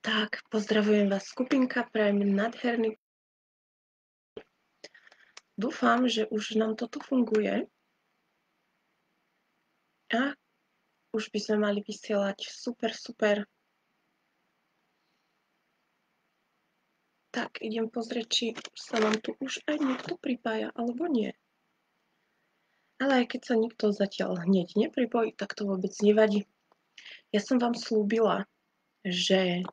Tak, pozdravujem vás skupinka, prajem nádherný. Dúfam, že už nám toto funguje. A už by sme mali vysielať super. Tak, idem pozrieť, či sa nám tu už aj niekto pripája, alebo nie. Ale aj keď sa nikto zatiaľ hneď nepripojí, tak to vôbec nevadí. Ja som vám slúbila, že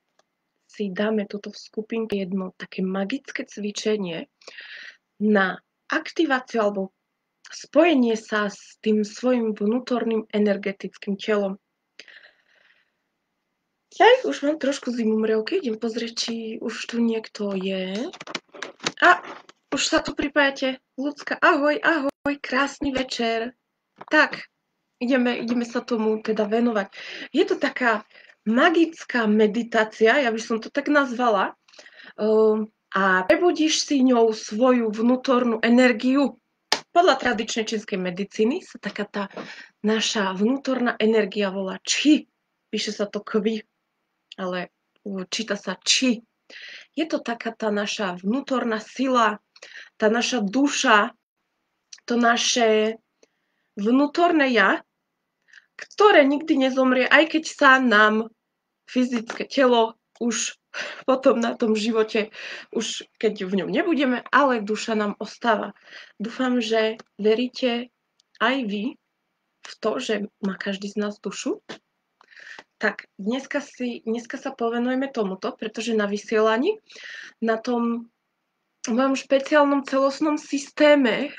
si dáme tuto v skupinke jedno také magické cvičenie na aktiváciu alebo spojenie sa s tým svojim vnútorným energetickým telom. Už mám trošku zimomriavky, idem pozrieť, či už tu niekto je. A už sa tu pripájate. Ľudská, ahoj, krásny večer. Tak, ideme sa tomu teda venovať. Je to taká magická meditácia, ja by som to tak nazvala. A prebudíš si ňou svoju vnútornú energiu. Podľa tradičnej čínskej medicíny sa taká tá naša vnútorná energia volá chi. Píše sa to kvi, ale číta sa chi. Je to taká tá naša vnútorná sila, tá naša duša, to naše vnútorné ja, ktoré nikdy nezomrie, aj keď sa nám fyzické telo už potom na tom živote, už keď v ňom nebudeme, ale duša nám ostáva. Dúfam, že veríte aj vy v to, že má každý z nás dušu. Tak dneska sa povenujeme tomuto, pretože na vysielaní, na tom mojom špeciálnom celostnom systéme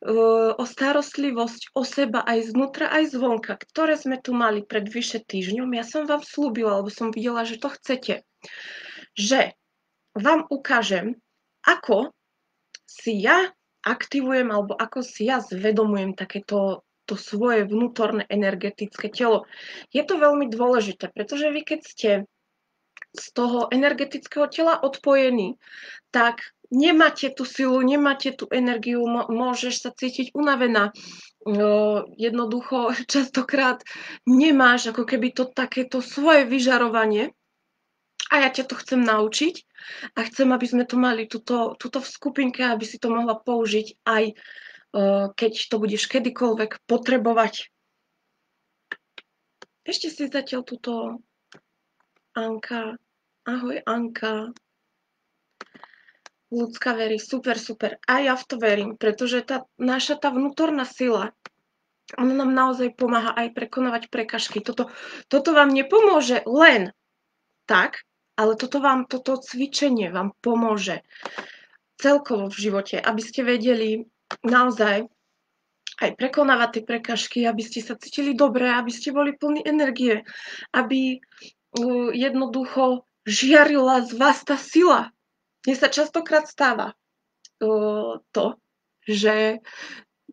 o starostlivosť o seba aj znútra, aj zvonka, ktoré sme tu mali pred vyše týždňom, ja som vám slúbila, alebo som videla, že to chcete, že vám ukážem, ako si ja aktivujem, alebo ako si ja zvedomujem takéto to svoje vnútorné energetické telo. Je to veľmi dôležité, pretože vy keď ste z toho energetického tela odpojení, tak nemáte tú silu, nemáte tú energiu, môžeš sa cítiť unavená. Jednoducho častokrát nemáš ako keby to takéto svoje vyžarovanie. A ja ťa to chcem naučiť a chcem, aby sme to mali tuto v skupinke, aby si to mohla použiť aj keď to budeš kedykoľvek potrebovať. Ešte si zatiaľ tuto Anka. Ahoj Anka. Ľudská verí, super. A ja v to verím, pretože tá naša vnútorná sila, ona nám naozaj pomáha aj prekonávať prekažky. Toto vám nepomôže len tak, ale toto cvičenie vám pomôže celkovo v živote, aby ste vedeli naozaj aj prekonávať tie prekažky, aby ste sa cítili dobre, aby ste boli plní energie, aby jednoducho žiarila z vás tá sila. Mne sa častokrát stáva to, že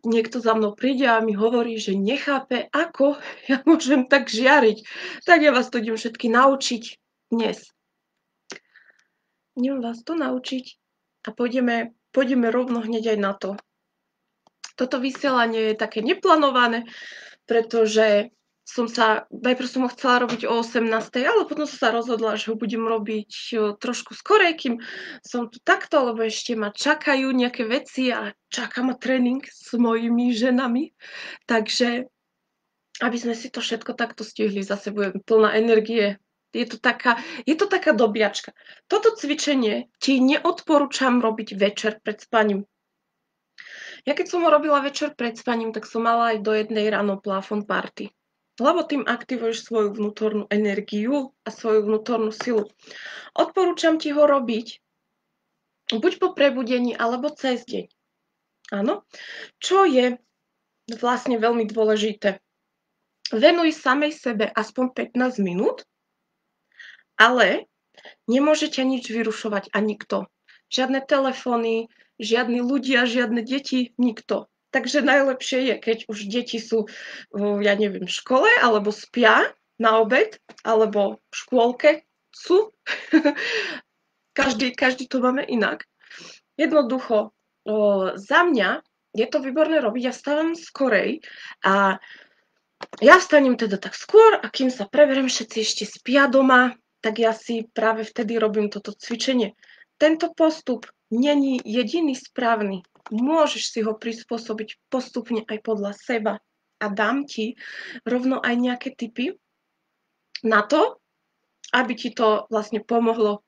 niekto za mnou príde a mi hovorí, že nechápe, ako ja môžem tak žiariť. Tak ja vás to idem všetky naučiť dnes. Idem vás to naučiť a pôjdeme rovno hneď aj na to. Toto vysielanie je také neplánované, pretože najprv som ho chcela robiť o 18, ale potom som sa rozhodla, že ho budem robiť trošku skorej, kým som tu takto, lebo ešte ma čakajú nejaké veci a čaká ma tréning s mojimi ženami. Takže, aby sme si to všetko takto stihli, zase budem plná energie. Je to taká dobiačka. Toto cvičenie ti neodporúčam robiť večer pred spaním. Ja keď som ho robila večer pred spaním, tak som mala aj do 1 ráno plafond party. Lebo tým aktivuješ svoju vnútornú energiu a svoju vnútornú silu. Odporúčam ti ho robiť buď po prebudení, alebo cez deň. Áno. Čo je vlastne veľmi dôležité? Venuj samej sebe aspoň 15 minút, ale nemôže ťa nič vyrušovať a nikto. Žiadne telefóny, žiadni ľudia, žiadne deti, nikto. Takže najlepšie je, keď už deti sú, ja neviem, v škole, alebo spia na obed, alebo v škôlke sú. každý to máme inak. Jednoducho, za mňa je to výborné robiť. Ja vstávam skorej a ja vstanem teda tak skôr a kým sa preberiem, všetci ešte spia doma, tak ja si práve vtedy robím toto cvičenie. Tento postup není jediný správny. Môžeš si ho prispôsobiť postupne aj podľa seba. A dám ti rovno aj nejaké tipy na to, aby ti to vlastne pomohlo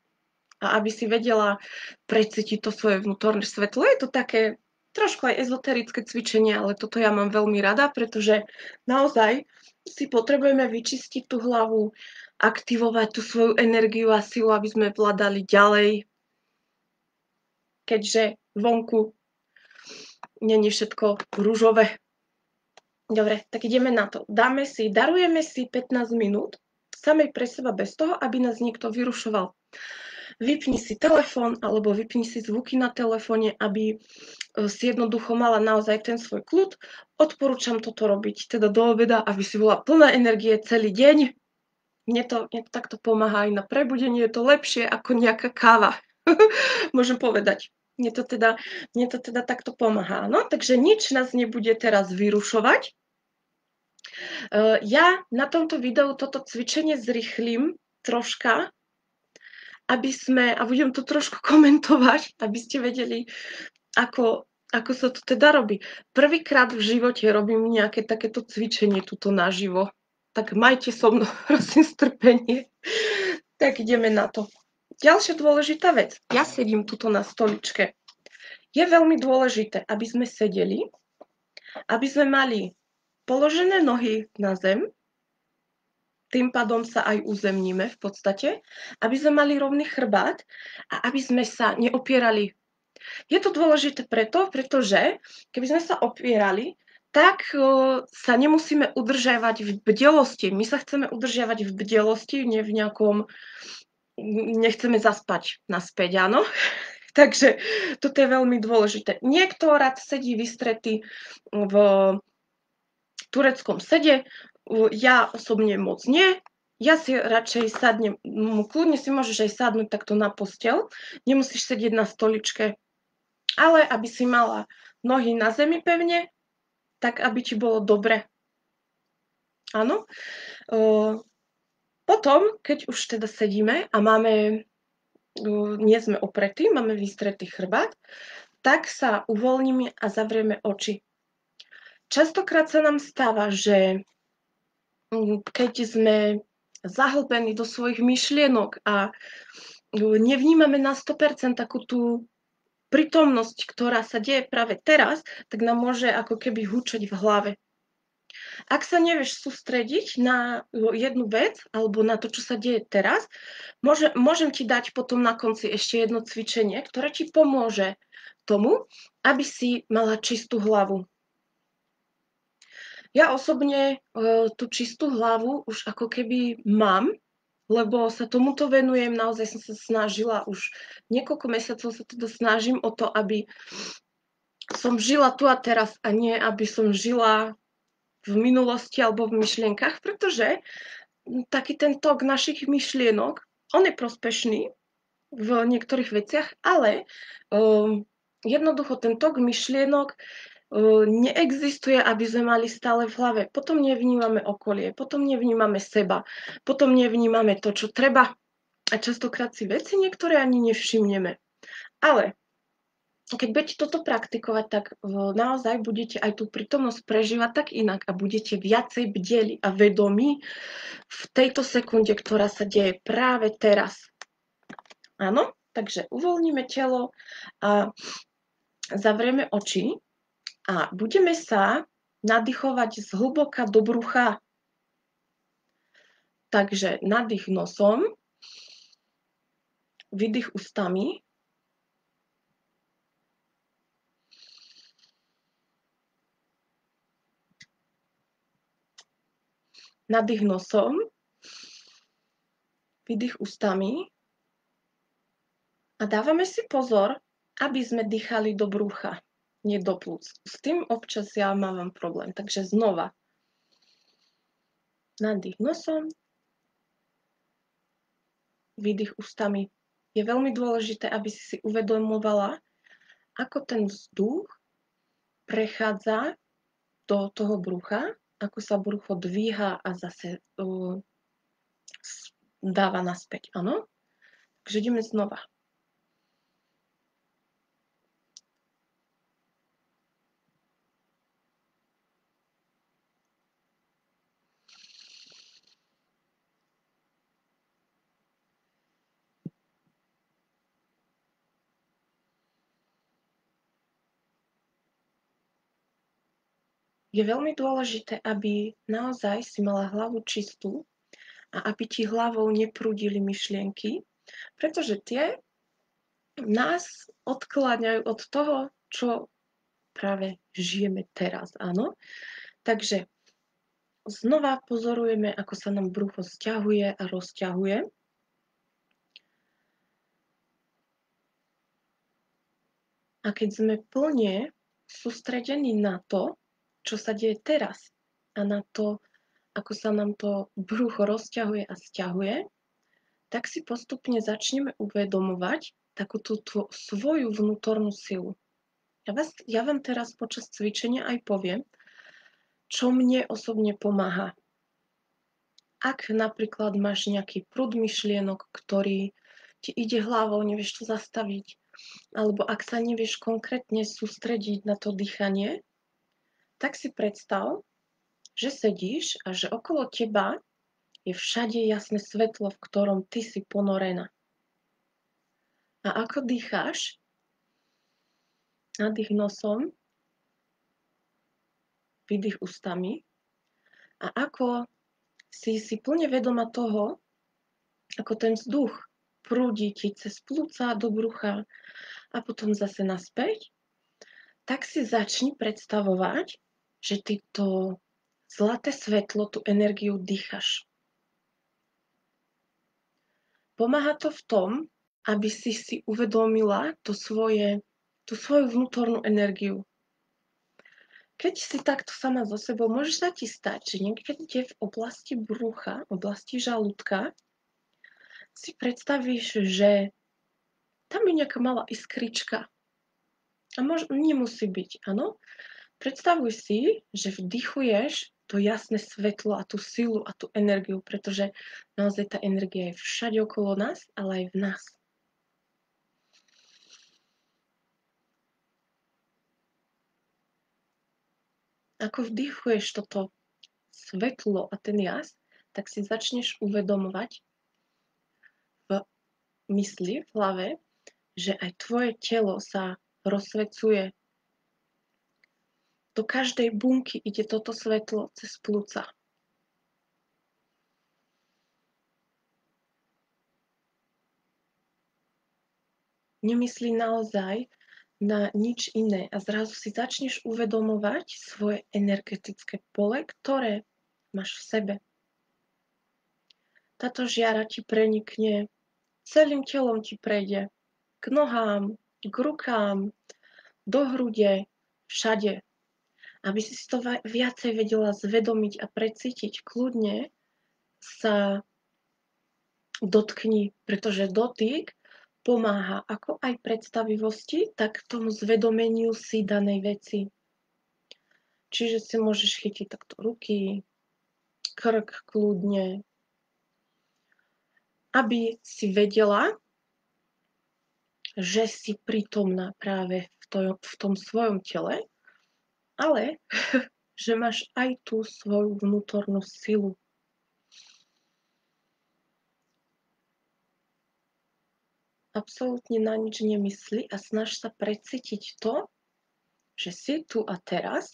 a aby si vedela precítiť to svoje vnútorné svetlo. Je to také trošku aj ezoterické cvičenie, ale toto ja mám veľmi rada, pretože naozaj si potrebujeme vyčistiť tú hlavu, aktivovať tú svoju energiu a silu, aby sme vládali ďalej, keďže vonku není všetko rúžové. Dobre, tak ideme na to. Darujeme si 15 minút samej pre seba bez toho, aby nás niekto vyrušoval. Vypni si telefón alebo vypni si zvuky na telefóne, aby si jednoducho mala naozaj ten svoj kľud. Odporúčam toto robiť teda do obeda, aby si bola plná energie celý deň. Mne to takto pomáha aj na prebudenie, je to lepšie ako nejaká káva. Môžem povedať. Mne to teda takto pomáha. No, takže nič nás nebude teraz vyrušovať. Ja na tomto videu toto cvičenie zrýchlim troška, a budem to trošku komentovať, aby ste vedeli, ako sa to teda robí. Prvýkrát v živote robím nejaké takéto cvičenie tuto naživo. Tak majte so mnou, prosím, strpenie. Tak ideme na to. Ďalšia dôležitá vec. Ja sedím tuto na stoličke. Je veľmi dôležité, aby sme sedeli, aby sme mali položené nohy na zem, tým pádom sa aj uzemníme v podstate, aby sme mali rovný chrbát a aby sme sa neopierali. Je to dôležité pretože keby sme sa opierali, tak sa nemusíme udržiavať v bdelosti. My sa chceme udržiavať v bdelosti, nie v nejakom, nechceme zaspať naspäť, áno? Takže toto je veľmi dôležité. Niekto rád sedí vystretý v tureckom sede, ja osobne moc nie. Ja si radšej sadnem, kľudne si môžeš aj sadnúť takto na posteľ, nemusíš sedieť na stoličke, ale aby si mala nohy na zemi pevne, tak aby ti bolo dobre. Áno. Potom, keď už teda sedíme a nie sme opretí, máme vystretý chrbát, tak sa uvoľníme a zavrieme oči. Častokrát sa nám stáva, že keď sme zahlbení do svojich myšlienok a nevnímame na 100% takú tú prítomnosť, ktorá sa deje práve teraz, tak nám môže ako keby hučať v hlave. Ak sa nevieš sústrediť na jednu vec alebo na to, čo sa deje teraz, môžem ti dať potom na konci ešte jedno cvičenie, ktoré ti pomôže tomu, aby si mala čistú hlavu. Ja osobne tú čistú hlavu už ako keby mám, lebo sa tomuto venujem, naozaj som sa snažila už niekoľko mesiacov sa teda snažím o to, aby som žila tu a teraz a nie, aby som žila v minulosti alebo v myšlienkach, pretože taký ten tok našich myšlienok, on je prospešný v niektorých veciach, ale jednoducho ten tok myšlienok neexistuje, aby sme mali stále v hlave. Potom nevnímame okolie, potom nevnímame seba, potom nevnímame to, čo treba. A častokrát si veci niektoré ani nevšimneme. Ale keď budete toto praktikovať, tak naozaj budete aj tú prítomnosť prežívať tak inak a budete viacej bdeli a vedomí v tejto sekunde, ktorá sa deje práve teraz. Áno? Takže uvoľníme telo a zavrieme oči a budeme sa nadýchovať zhlboka do brucha. Takže nadých nosom, vydych ústami. Nadých nosom, vydych ústami a dávame si pozor, aby sme dýchali do brucha, nie do plúc. S tým občas ja mám problém, takže znova. Nadých nosom, výdych ústami. Je veľmi dôležité, aby si uvedomovala, ako ten vzduch prechádza do toho brucha, ako sa brucho dvíha a zase dáva naspäť, áno? Takže ideme znova. Je veľmi dôležité, aby naozaj si mala hlavu čistú a aby ti hlavou neprúdili myšlienky, pretože tie nás odkláňajú od toho, čo práve žijeme teraz, áno? Takže znova pozorujeme, ako sa nám brucho sťahuje a rozťahuje. A keď sme plne sústredení na to, čo sa deje teraz a na to, ako sa nám to brucho rozťahuje a sťahuje, tak si postupne začneme uvedomovať takúto svoju vnútornú silu. Ja vám teraz počas cvičenia aj poviem, čo mne osobne pomáha. Ak napríklad máš nejaký prúd myšlienok, ktorý ti ide hlavou, nevieš to zastaviť, alebo ak sa nevieš konkrétne sústrediť na to dýchanie, tak si predstav, že sedíš a že okolo teba je všade jasné svetlo, v ktorom ty si ponorená. A ako dýcháš? Nadých nosom, vydých ústami. A ako si plne vedoma toho, ako ten vzduch prúdi ti cez plúca do brucha a potom zase naspäť, tak si začni predstavovať, že ty to zlaté svetlo, tú energiu dýchaš. Pomáha to v tom, aby si uvedomila tú svoju vnútornú energiu. Keď si takto sama so sebou, môže sa ti stať, že niekde v oblasti brucha, oblasti žalúdka, si predstavíš, že tam je nejaká malá iskrička. A nemusí byť, áno? Predstavuj si, že vdychuješ to jasné svetlo a tú silu a tú energiu, pretože naozaj tá energia je všade okolo nás, ale aj v nás. Ako vdychuješ toto svetlo a ten jas, tak si začneš uvedomovať v mysli, v hlave, že aj tvoje telo sa rozsvecuje. Do každej bunky ide toto svetlo cez plúca. Nemyslí naozaj na nič iné a zrazu si začneš uvedomovať svoje energetické pole, ktoré máš v sebe. Táto žiara ti prenikne, celým telom ti prejde, k nohám, k rukám, do hrude, všade. Aby si to viacej vedela zvedomiť a precítiť, kľudne sa dotkni, pretože dotyk pomáha ako aj predstavivosti, tak tomu zvedomeniu si danej veci. Čiže si môžeš chytiť takto ruky, krk kľudne, aby si vedela, že si prítomná práve v tom svojom tele, ale že máš aj tú svoju vnútornú silu. Absolútne na nič nemysli a snaž sa precítiť to, že si tu a teraz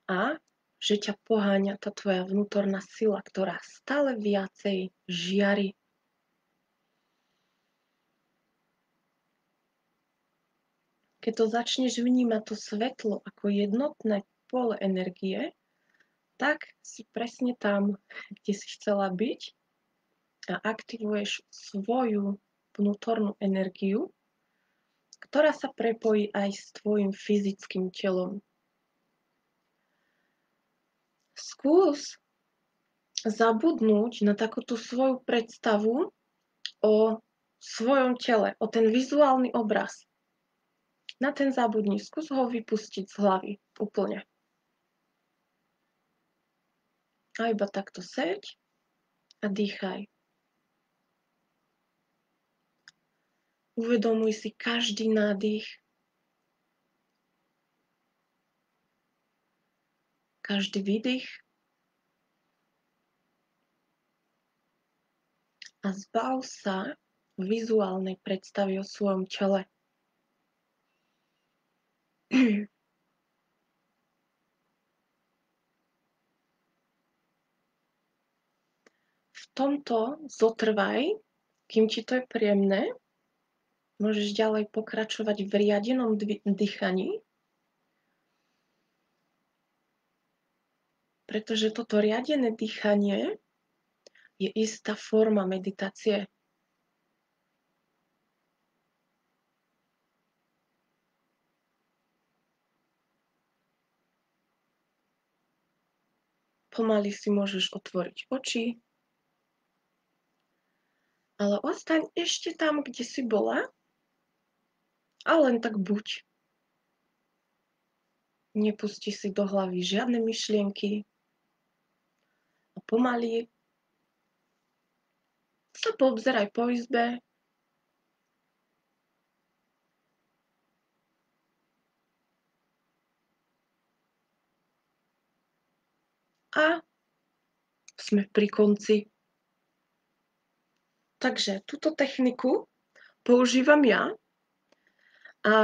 a že ťa poháňa tá tvoja vnútorná sila, ktorá stále viacej žiari. Keď to začneš vnímať to svetlo ako jednotné pole energie, tak si presne tam, kde si chcela byť a aktivuješ svoju vnútornú energiu, ktorá sa prepojí aj s tvojim fyzickým telom. Skús zabudnúť na takúto svoju predstavu o svojom tele, o ten vizuálny obraz. Na ten zabudni, skús ho vypustiť z hlavy úplne. A iba takto seď a dýchaj. Uvedomuj si každý nádych, každý výdych a zbav sa vizuálnej predstavy o svojom tele. V tomto zotrvaj, kým ti to je príjemné. Môžeš ďalej pokračovať v riadenom dýchaní, pretože toto riadené dýchanie je istá forma meditácie. Pomaly si môžeš otvoriť oči, ale ostaň ešte tam, kde si bola a len tak buď. Nepusti si do hlavy žiadne myšlienky a pomaly sa poobzeraj po izbe a sme pri konci. Takže túto techniku používam ja a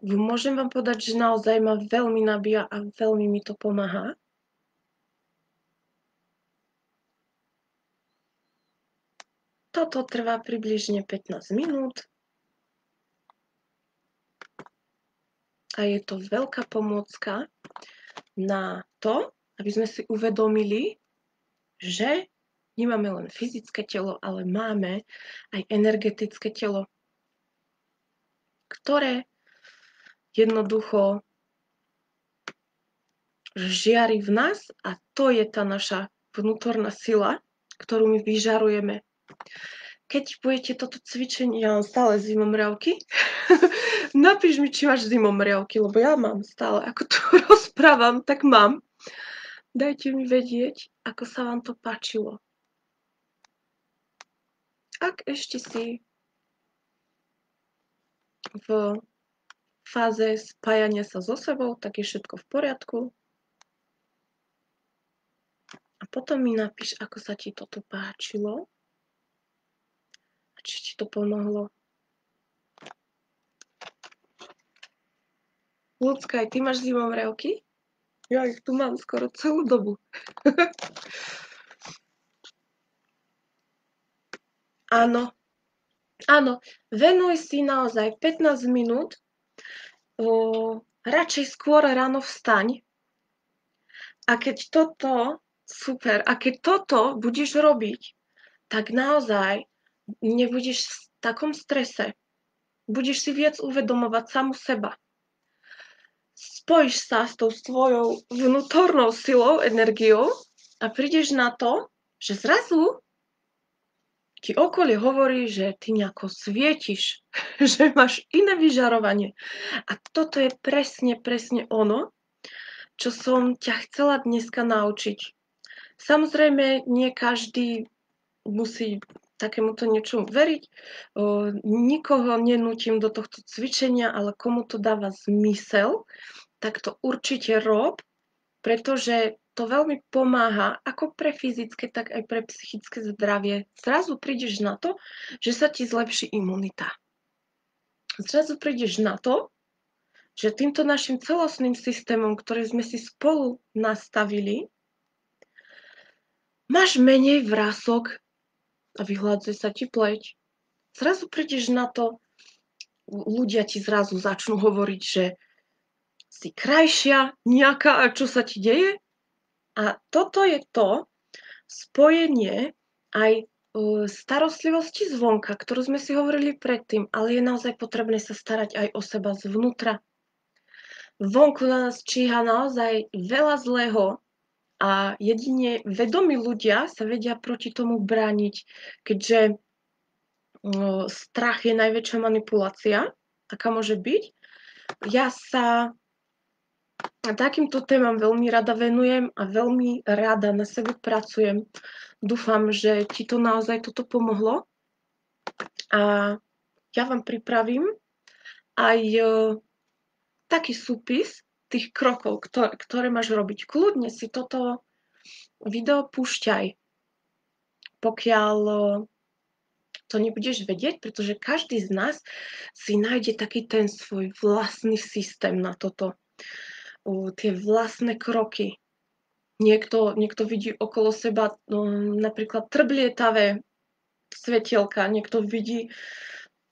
môžem vám povedať, že naozaj ma veľmi nabíja a veľmi mi to pomáha. Toto trvá približne 15 minút a je to veľká pomôcka na to, aby sme si uvedomili, že nemáme len fyzické telo, ale máme aj energetické telo, ktoré jednoducho žiari v nás a to je tá naša vnútorná sila, ktorú my vyžarujeme. Keď budete toto cvičenie, ja mám stále zimomriavky, napíš mi, či máš zimomriavky, lebo ja mám stále, ako tu rozprávam, tak mám. Dajte mi vedieť, ako sa vám to páčilo. Ak ešte si v fáze spájania sa so sebou, tak je všetko v poriadku. A potom mi napíš, ako sa ti toto páčilo a či ti to pomohlo. Ľudská, aj ty máš zimomriavky? Ja ich tu mám skoro celú dobu. Áno, venuj si naozaj 15 minút, radšej skôr ráno vstaň. A keď toto budeš robiť, tak naozaj nebudeš v takom strese. Budeš si viac uvedomovať samu seba. Spojíš sa s tou svojou vnútornou silou, energiou a prídeš na to, že zrazu ti okolie hovorí, že ty nejako svietiš, že máš iné vyžarovanie. A toto je presne ono, čo som ťa chcela dneska naučiť. Samozrejme, nie každý musí takémuto niečomu veriť. Nikoho nenútim do tohto cvičenia, ale komu to dáva zmysel, tak to určite rob, pretože to veľmi pomáha ako pre fyzické, tak aj pre psychické zdravie. Zrazu prídeš na to, že sa ti zlepší imunita. Zrazu prídeš na to, že týmto našim celostným systémom, ktorý sme si spolu nastavili, máš menej vrások a vyhľadzuje sa ti pleť. Zrazu prídeš na to, ľudia ti zrazu začnú hovoriť, že si krajšia nejaká a čo sa ti deje. A toto je to spojenie aj starostlivosti zvonka, ktorú sme si hovorili predtým, ale je naozaj potrebné sa starať aj o seba zvnútra. Vonku na nás číha naozaj veľa zlého a jedine vedomí ľudia sa vedia proti tomu brániť, keďže strach je najväčšia manipulácia, aká môže byť. Ja sa A takýmto témam veľmi rada venujem a veľmi rada na sebe pracujem. Dúfam, že ti to naozaj toto pomohlo. A ja vám pripravím aj taký súpis tých krokov, ktoré máš robiť. Kľudne si toto video púšťaj, pokiaľ to nebudeš vedieť, pretože každý z nás si nájde taký ten svoj vlastný systém na toto. Tie vlastné kroky. Niekto vidí okolo seba napríklad trblietavé svetielka, niekto vidí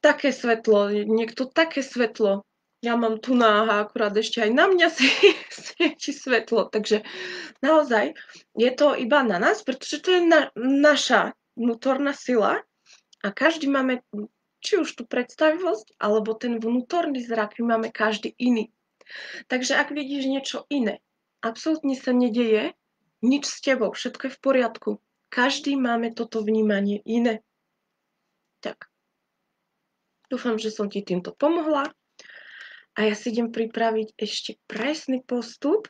také svetlo, niekto také svetlo. Ja mám tu akurát ešte aj na mňa svieti svetlo, takže naozaj je to iba na nás, pretože to je naša vnútorná sila a každý máme či už tú predstavivosť, alebo ten vnútorný zrak máme každý iný. Takže ak vidíš niečo iné, absolútne sa nedeje nič s tebou, všetko je v poriadku. Každý máme toto vnímanie iné. Tak. Dúfam, že som ti týmto pomohla. A ja si idem pripraviť ešte presný postup.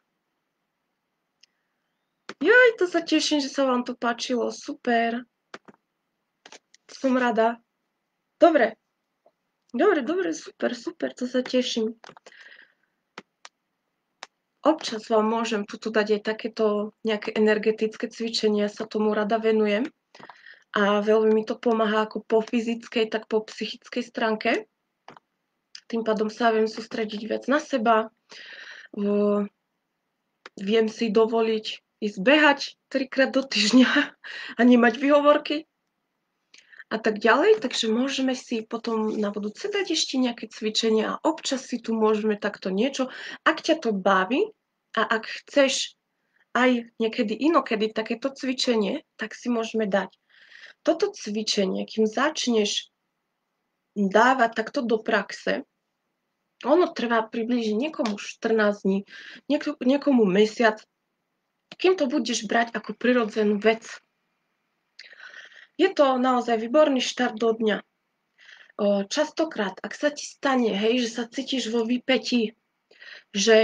Joj, to sa teším, že sa vám to páčilo. Super. Som rada. Dobre, super, to sa teším. Občas vám môžem tu dať aj takéto nejaké energetické cvičenia, sa tomu rada venujem. A veľmi mi to pomáha ako po fyzickej, tak po psychickej stránke. Tým pádom sa viem sústrediť viac na seba. Viem si dovoliť ísť behať 3-krát do týždňa a nemať výhovorky a tak ďalej. Takže môžeme si potom na budúce dať ešte nejaké cvičenia a občas si tu môžeme takto niečo. Ak ťa to baví a ak chceš aj niekedy inokedy takéto cvičenie, tak si môžeme dať. Toto cvičenie, kým začneš dávať takto do praxe, ono trvá približne niekomu 14 dní, niekomu mesiac, kým to budeš brať ako prirodzenú vec. Je to naozaj výborný štart do dňa. Častokrát, ak sa ti stane, hej, že sa cítiš vo výpätí, že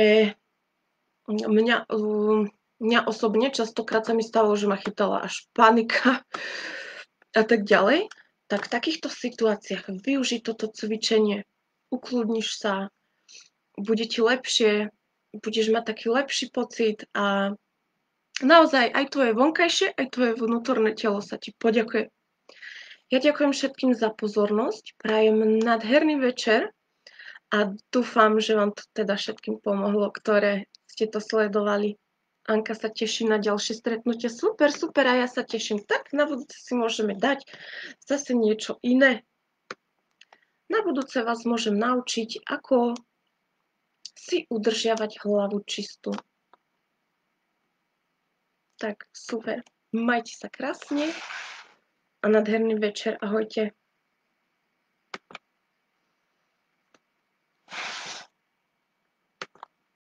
mňa osobne častokrát sa mi stalo, že ma chytala až panika a tak ďalej, tak v takýchto situáciách využij toto cvičenie, ukludniš sa, bude ti lepšie, budeš mať taký lepší pocit a naozaj aj tvoje vonkajšie, aj tvoje vnútorné telo sa ti poďakuje. Ja ďakujem všetkým za pozornosť, prajem nádherný večer a dúfam, že vám to teda všetkým pomohlo, ktoré ste to sledovali. Anka sa teší na ďalšie stretnutie. Super, a ja sa teším. Tak na budúce si môžeme dať zase niečo iné. Na budúce vás môžem naučiť, ako si udržiavať hlavu čistú. Tak super. Majte sa krásne a nádherný večer. Ahojte.